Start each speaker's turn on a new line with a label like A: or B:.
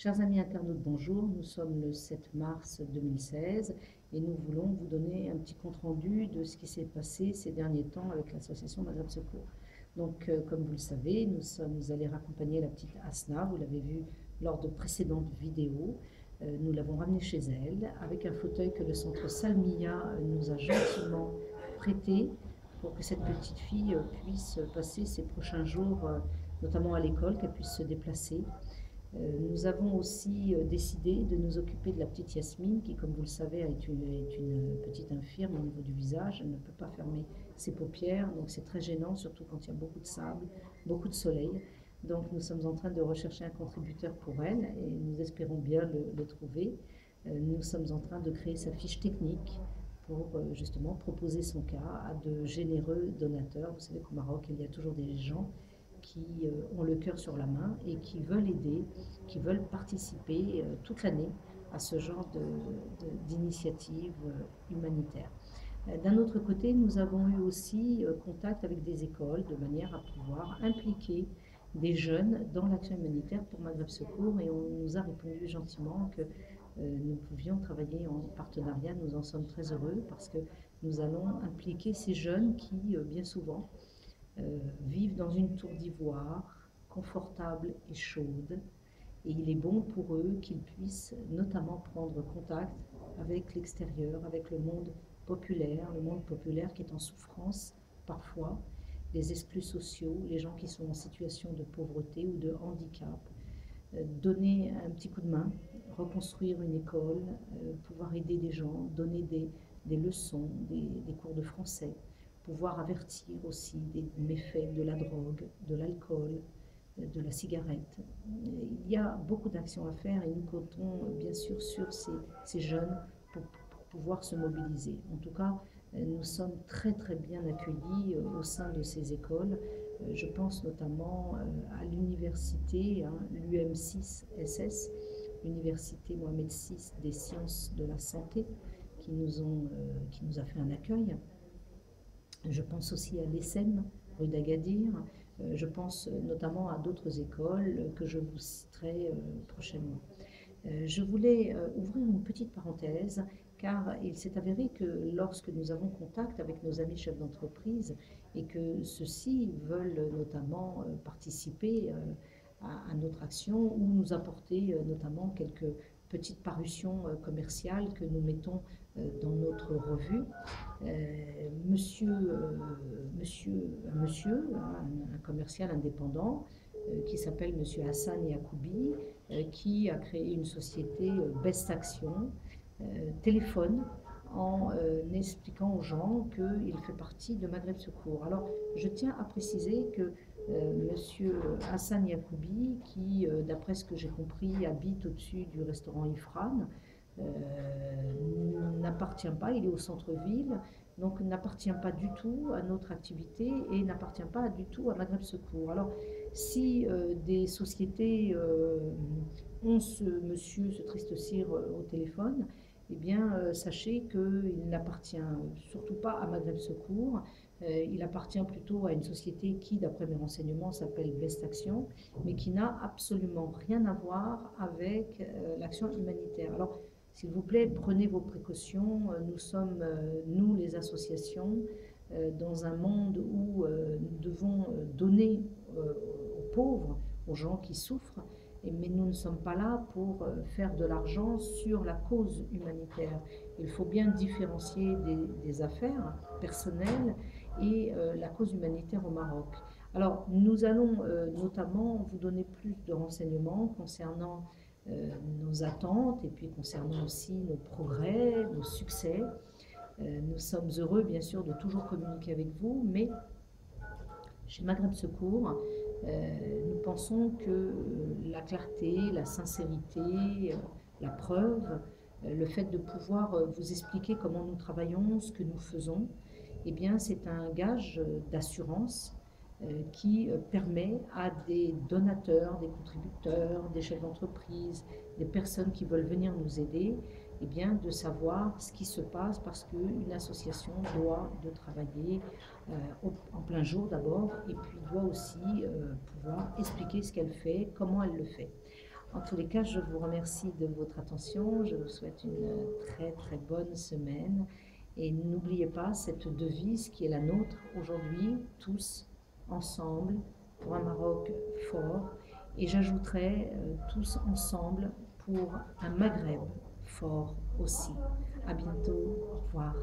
A: Chers amis internautes, bonjour. Nous sommes le 7 mars 2016 et nous voulons vous donner un petit compte-rendu de ce qui s'est passé ces derniers temps avec l'association Maghreb Secours. Donc, comme vous le savez, nous sommes allés raccompagner la petite Asna, vous l'avez vu lors de précédentes vidéos. Nous l'avons ramenée chez elle avec un fauteuil que le centre Salmiya nous a gentiment prêté pour que cette petite fille puisse passer ses prochains jours, notamment à l'école, qu'elle puisse se déplacer. Nous avons aussi décidé de nous occuper de la petite Yasmine qui, comme vous le savez, est une petite infirme au niveau du visage. Elle ne peut pas fermer ses paupières, donc c'est très gênant, surtout quand il y a beaucoup de sable, beaucoup de soleil. Donc nous sommes en train de rechercher un contributeur pour elle et nous espérons bien le trouver. Nous sommes en train de créer sa fiche technique pour justement proposer son cas à de généreux donateurs. Vous savez qu'au Maroc, il y a toujours des gens qui ont le cœur sur la main et qui veulent aider, qui veulent participer toute l'année à ce genre d'initiative humanitaire. D'un autre côté, nous avons eu aussi contact avec des écoles de manière à pouvoir impliquer des jeunes dans l'action humanitaire pour Maghreb Secours et on nous a répondu gentiment que nous pouvions travailler en partenariat. Nous en sommes très heureux parce que nous allons impliquer ces jeunes qui, bien souvent, vivent dans une tour d'ivoire confortable et chaude, et il est bon pour eux qu'ils puissent notamment prendre contact avec l'extérieur, avec le monde populaire qui est en souffrance parfois, les exclus sociaux, les gens qui sont en situation de pauvreté ou de handicap. Donner un petit coup de main, reconstruire une école, pouvoir aider des gens, donner des leçons, des cours de français, pouvoir avertir aussi des méfaits de la drogue, de l'alcool, de la cigarette. Il y a beaucoup d'actions à faire et nous comptons bien sûr sur ces jeunes pour pouvoir se mobiliser. En tout cas, nous sommes très bien accueillis au sein de ces écoles. Je pense notamment à l'université, l'UM6SS, l'université Mohamed VI des sciences de la santé, qui nous a fait un accueil. Je pense aussi à l'ESSEM, rue d'Agadir. Je pense notamment à d'autres écoles que je vous citerai prochainement. Je voulais ouvrir une petite parenthèse car il s'est avéré que lorsque nous avons contact avec nos amis chefs d'entreprise et que ceux-ci veulent notamment participer à notre action ou nous apporter notamment quelques petites parutions commerciales que nous mettons dans notre revue. Un commercial indépendant qui s'appelle Monsieur Hassan Yacoubi, qui a créé une société Best Action, téléphone en expliquant aux gens qu'il fait partie de Maghreb Secours. Alors, je tiens à préciser que Monsieur Hassan Yacoubi, qui, d'après ce que j'ai compris, habite au-dessus du restaurant Ifran, n'appartient pas, il est au centre-ville, donc n'appartient pas du tout à notre activité et n'appartient pas du tout à Maghreb Secours. Alors, si des sociétés ont ce monsieur, ce triste cire au téléphone, eh bien, sachez qu'il n'appartient surtout pas à Maghreb Secours. Il appartient plutôt à une société qui, d'après mes renseignements, s'appelle Best Action, mais qui n'a absolument rien à voir avec l'action humanitaire. Alors, s'il vous plaît, prenez vos précautions. Nous sommes, nous les associations, dans un monde où nous devons donner aux pauvres, aux gens qui souffrent, mais nous ne sommes pas là pour faire de l'argent sur la cause humanitaire. Il faut bien différencier des affaires personnelles et la cause humanitaire au Maroc. Alors, nous allons notamment vous donner plus de renseignements concernant nos attentes et puis concernant aussi nos progrès, nos succès. Nous sommes heureux, bien sûr, de toujours communiquer avec vous, mais chez Maghreb Secours, nous pensons que la clarté, la sincérité, la preuve, le fait de pouvoir vous expliquer comment nous travaillons, ce que nous faisons, eh bien, c'est un gage d'assurance qui permet à des donateurs, des contributeurs, des chefs d'entreprise, des personnes qui veulent venir nous aider, eh bien, de savoir ce qui se passe parce qu'une association doit travailler en plein jour d'abord et puis doit aussi pouvoir expliquer ce qu'elle fait, comment elle le fait. En tous les cas, je vous remercie de votre attention. Je vous souhaite une très très bonne semaine. Et n'oubliez pas cette devise qui est la nôtre aujourd'hui, tous ensemble, pour un Maroc fort. Et j'ajouterai tous ensemble pour un Maghreb fort aussi. À bientôt. Au revoir.